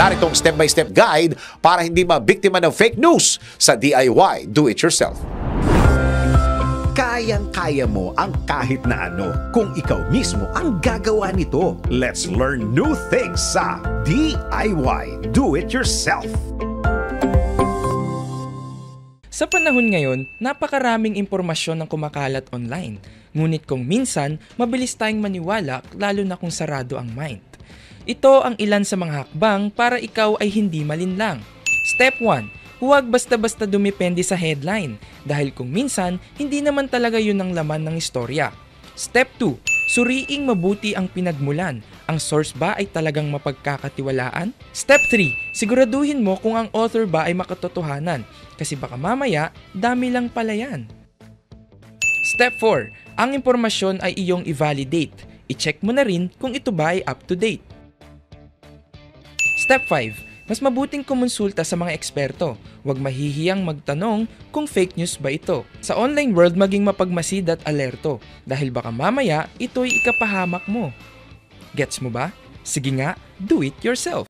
Naritong step-by-step guide para hindi mabiktima ng fake news sa DIY Do-It-Yourself. Kayang-kaya mo ang kahit na ano kung ikaw mismo ang gagawa nito. Let's learn new things sa DIY Do-It-Yourself. Sa panahon ngayon, napakaraming impormasyon ang kumakalat online. Ngunit kung minsan, mabilis tayong maniwala lalo na kung sarado ang mind. Ito ang ilan sa mga hakbang para ikaw ay hindi malinlang. Step 1. Huwag basta-basta dumepende sa headline dahil kung minsan, hindi naman talaga yun ang laman ng istorya. Step 2. Suriing mabuti ang pinagmulan. Ang source ba ay talagang mapagkakatiwalaan? Step 3. Siguraduhin mo kung ang author ba ay makatotohanan kasi baka mamaya, dami lang pala yan. Step 4. Ang impormasyon ay iyong i-validate. I-check mo na rin kung ito ba ay up to date. Step 5. Mas mabuting kumonsulta sa mga eksperto. Huwag mahihiyang magtanong kung fake news ba ito. Sa online world, maging mapagmasid at alerto dahil baka mamaya ito'y ikapahamak mo. Gets mo ba? Sige nga, do it yourself!